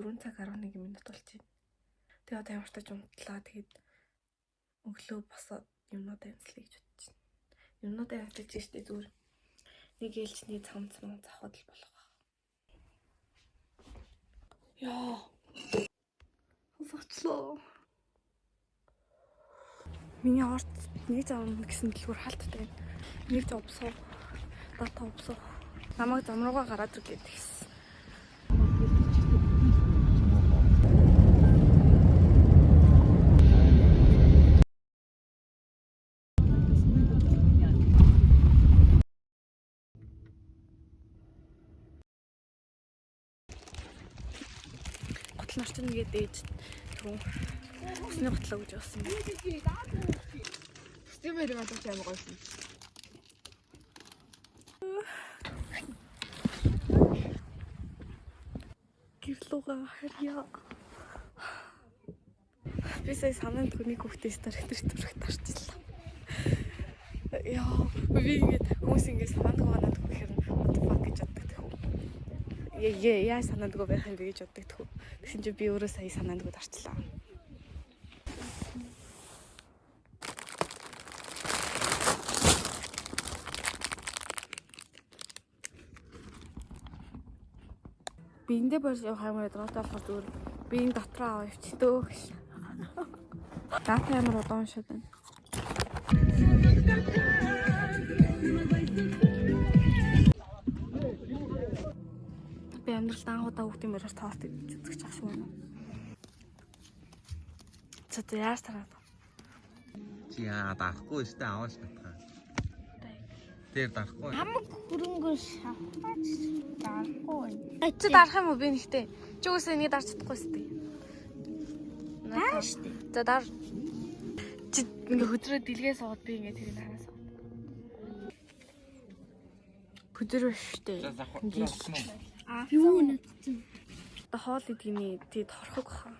4 цаг 11 минут болж байна. Тэгээ одоо ямартай ч унтлаа. Тэгээд өглөө босоод юмнуудаа амслая гэж бодож байна. Юмнуудаа амслаж штэ зүгээр нэг ээлжний цамц мөн завхад л болох баг. Яа. Хоцлоо. Миний орд нэг зам гэсэн дэлгүүр хаалттай байна. Нэг зам босоо. Дата босоо. Намайг зам руугаа гараад ир гэдэг гэсэн. Нарчин нэгээд ээж түрүүн усны готлоо гэж болсон байна. Стимэр мэдээж амар гойсон. Гэрлүүгээ харьяа. Би сая санаанд нэг хүүхдээ стартер төрөх тарчлаа. Яа, би ингэж хүмүүс ингэж санаанд гоонаад гэхээр what the fuck гэж боддог. Яа санаандгүй байх юм бэ гэж боддог. Тэгсэн чинь би өөрөө сая санаандгүй дарчлаа. Би эндээ болж явах амар дуртай болохоор зүгээр би энэ дотроо аваа явчихдөө гэж. Дата амар удаан шат байна. Би амьдралдаа анхудаа хүүхдийн мөрөөр тоолт үзэж ах шиг байна. Цэцэ яаж тараад? Чи дарахгүй өстэй аваач батгаа. Тэр дарахгүй. Хамаг хөрөнгөө шахаж дарахгүй. Чи дарах юм уу би нэгтэй? Чи үгүй энийг дарч чадахгүй сте. Даа штэ. За дар. Чи ингээ хөдрөө дэлгээ сууд би ингээ тэрийг хараа сууд. Хөдрөө штэ. Юу нэгэн. Одоо хоол идэгний тэгэд хорхог хаа.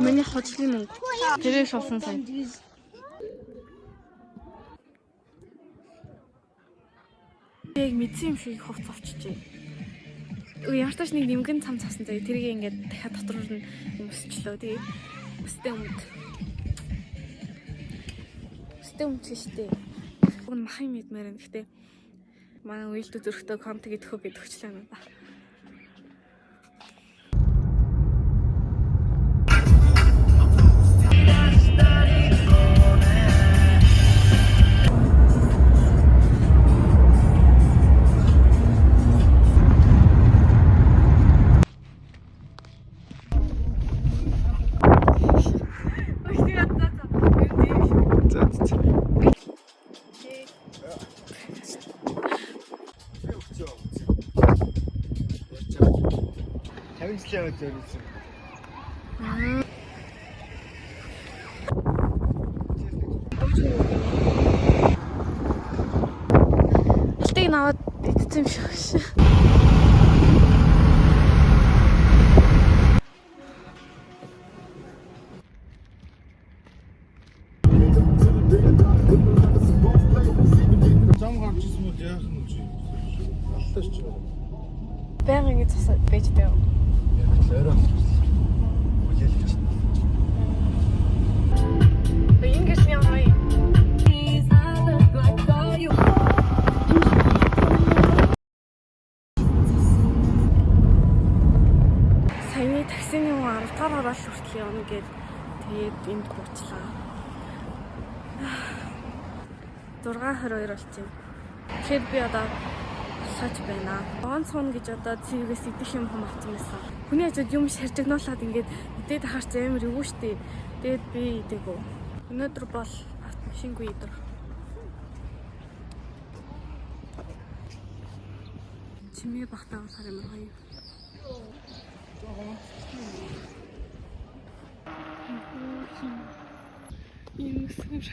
Миний хоцлын мөнгө. Тэрийг шуулсан сайн. Яг мэдсэн юм шиг хувц авчижээ. Ямар ч тач нэг нэмгэн цам цавсан заяа тэрийг ингээд дахиад дотор нь өмсчлөө тий. Өстэй өмд. Өстэй өмд штэ. Уг нь махын мэдмээр юм гэхдээ манай үйлдэл зөрөхтэй контент идэхөө гэдэг хөчлөө надаа. Зориулсан. Алтыг наваад идсэн юм шиг. Зам гарч ирсэн үү яах юм чи? Алтаач чи. Баян ингэ засаад байж дээ. Лороо. Үлээлж. Ингэж яамай. Саяны таксины хүн 10 дахь ороод хүртэл явна гэд тэгээд энд буучлаа. 6:22 болчихсон. Тэгэхээр би одоо сууж байна. Онцгон гэж одоо цэвгээс идэх юм авсан байсан. Хүний хажууд юм шаржигнуулаад ингээд идээд ахаар ч амар эвгүй штэ. Тэгээд би идээгөө. Өнөөдөр бол шингүй идэх. Чимээ багтаа болохоор амар гоё. Юм сүр.